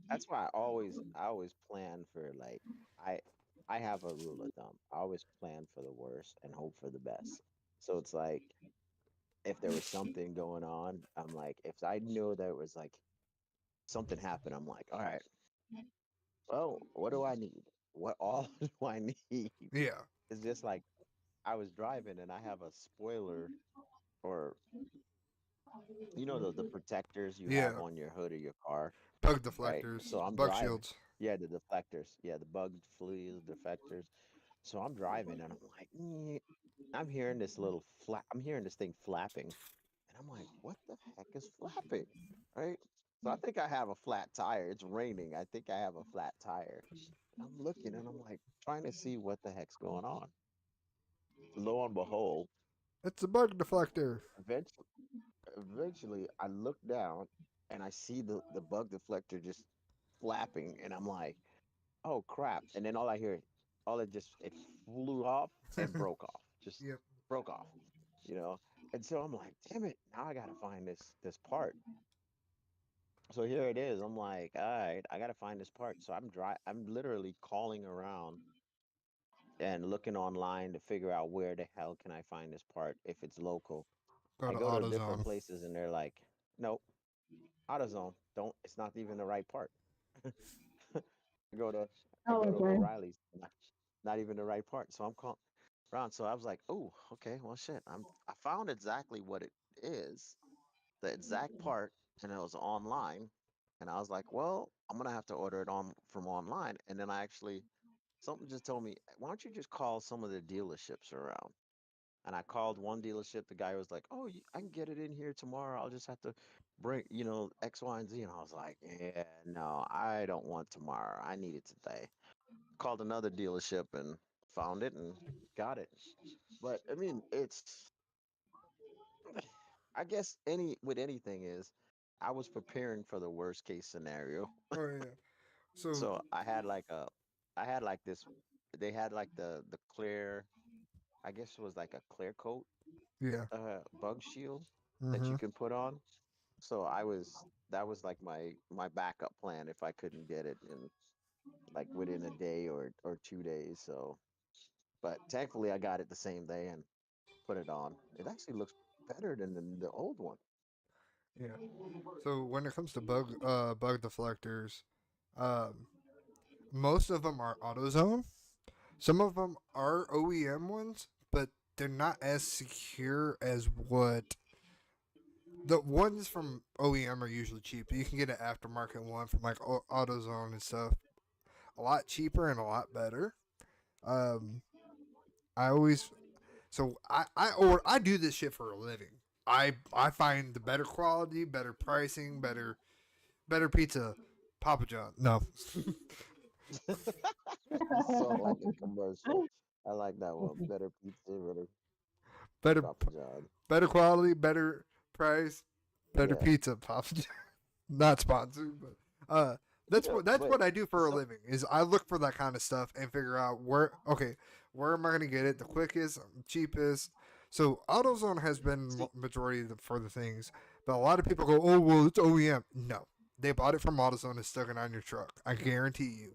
That's why I always plan for I I have a rule of thumb. I always plan for the worst and hope for the best. So it's like if there was something going on, I'm like, if I knew there was like something happened, I'm like, all right, well, what do I need? What all do I need? Yeah. It's just like I was driving and I have a spoiler or the protectors you have Yeah. on your hood of your car, Bug right? deflectors, So I'm bug driving. shields. Yeah, the deflectors. Yeah, the bug fleas, deflectors. So I'm driving and I'm like, I'm hearing this little flap. I'm hearing this thing flapping, and I'm like, what the heck is flapping? Right? So I think I have a flat tire. It's raining. I think I have a flat tire. And I'm looking and I'm like trying to see what the heck's going on. Lo and behold, It's a bug deflector. eventually, eventually I look down and I see the bug deflector just flapping, and I'm like, oh crap. And then all it flew off and broke off. Just Yep. broke off, you know? And so I'm like, damn it, now I gotta find this part. So here it is. I'm like, all right, I gotta find this part. So I'm literally calling around and looking online to figure out where the hell can I find this part if it's local. Go I to go to different AutoZone. places and they're like, nope, AutoZone, don't, it's not even the right part. I go to I Oh, go to okay. O'Reilly's, not even the right part. So I'm calling around. So I was like, oh, okay, well shit. I found exactly what it is, the exact part, and it was online. And I was like, well, I'm gonna have to order it on from online. And then I actually something just told me, why don't you just call some of the dealerships around? And I called one dealership. The guy was like, "Oh, I can get it in here tomorrow. I'll just have to bring, X, Y, and Z." And I was like, "Yeah, no, I don't want tomorrow. I need it today." Called another dealership and found it and got it. But I mean, I guess anything is, I was preparing for the worst case scenario. Oh yeah. So So I had like this, they had like the clear, I guess it was like a clear coat, yeah. bug shield that you Mhm. can put on. So that was like my backup plan if I couldn't get it in like within a day or 2 days. So, but thankfully I got it the same day and put it on. It actually looks better than the old one. Yeah. So when it comes to bug deflectors, um, most of them are AutoZone. Some of them are OEM ones, but they're not as secure as what the ones from OEM are usually cheap. You can get an aftermarket one from like AutoZone and stuff, a lot cheaper and a lot better. Um, I always I do this shit for a living. I find the better quality, better pricing, better pizza, Papa John. No, You sound like a commercial. I like that one. Better pizza, better better Papa John. better quality, better price, better Yeah. pizza, Papa John. Not sponsored, but that's But what I do for a some living. Is I look for that kind of stuff and figure out where am I going to get it the quickest, cheapest. So AutoZone has been see, majority for the things, but a lot of people go, oh well, it's OEM. No, they bought it from AutoZone and stuck it on your truck. I guarantee you.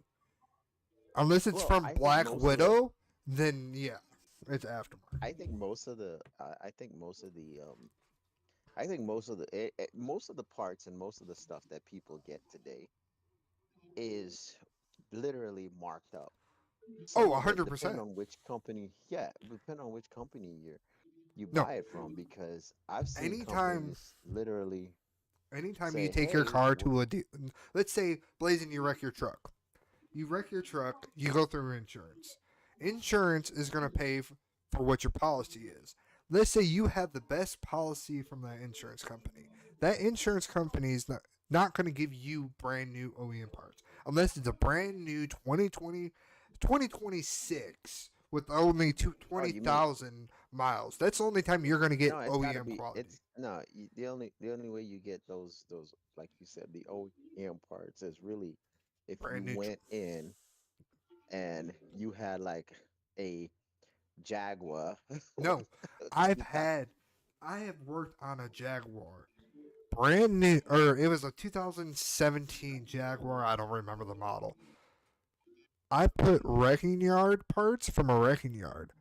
Unless it's well, from Black Widow, then yeah, it's aftermarket. I think most of the I think most of the I think most of the parts and most of the stuff that people get today is literally marked up. Oh, Some of it depend 100%. on which company, yeah, depend on which company you No, buy it from because I've seen anytime companies literally anytime you say, take your "Hey, car to let's say Blazing, you wreck your truck. You wreck your truck, you go through insurance. Insurance is going to pay for what your policy is. Let's say you have the best policy from that insurance company. That insurance company is not going to give you brand new OEM parts unless it's a brand new 2026 with only oh, you mean 20,000 miles. That's the only time you're going to get no, it's got to OEM be quality. it's no, the only way you get those like you said the OEM parts is really if you Brand new. went in and you had like a Jaguar No, I've 2000. had, I have worked on a Jaguar, brand new, or it was a 2017 Jaguar. I don't remember the model. I put wrecking yard parts from a wrecking yard.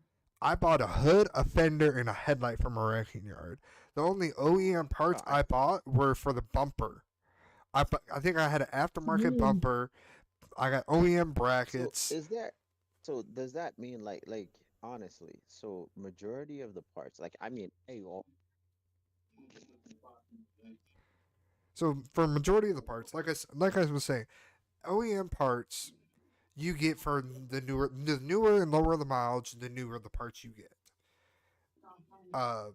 I bought a hood, a fender, and a headlight from a wrecking yard. The only OEM parts I I bought were for the bumper. I think I had an aftermarket Mm. bumper. I got OEM so brackets. is there so does that mean like honestly, so majority of the parts, like I mean, hey, all So for majority of the parts, like I was saying, OEM parts you get for the newer and lower the mileage, the newer the parts you get. Uh,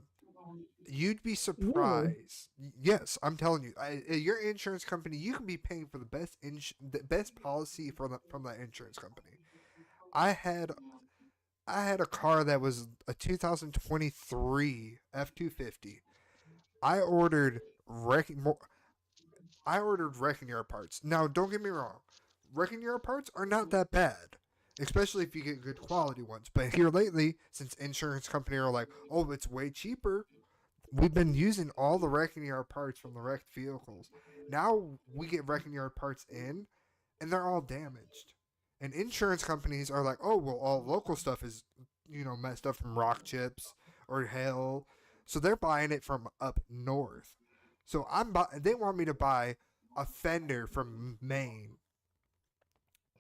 you'd be Really? surprised. Yes, I'm telling you, your insurance company, you can be paying for the best policy from that insurance company. I had I had a car that was a 2023 F250. I ordered wrecking mo- I ordered wrecking yard parts. Now, don't get me wrong, wrecking yard parts are not that bad, especially if you get good quality ones. But here lately, since insurance company are like, oh, it's way cheaper, we've been using all the wrecking yard parts from the wrecked vehicles. Now we get wrecking yard parts in, and they're all damaged. And insurance companies are like, oh, well, all local stuff is, messed up from rock chips or hail. So they're buying it from up north. So they want me to buy a fender from Maine,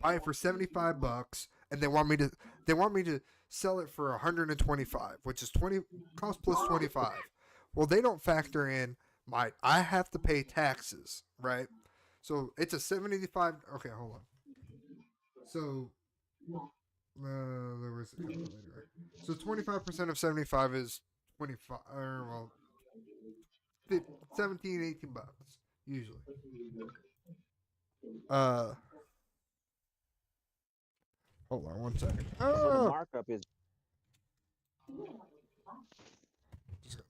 buy it for $75, and they want me to sell it for 125, which is 20 cost plus 25. Well, they don't factor in I have to pay taxes, right? So it's a 75. Okay, hold on. So there was a calculator. So 25% of 75 is 25, or well, 17, $18 usually. Uh, Hold on one second. so the Oh, markup is just,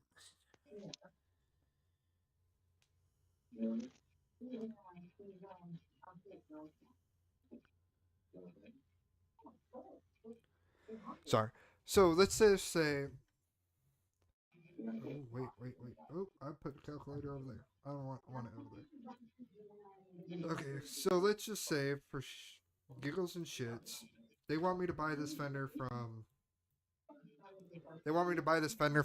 sorry. So let's just say. Oh, wait. Oh, I put the calculator over there. I don't want it over there. Okay, so let's just say for giggles and shits, they want me to buy this fender from. They want me to buy this fender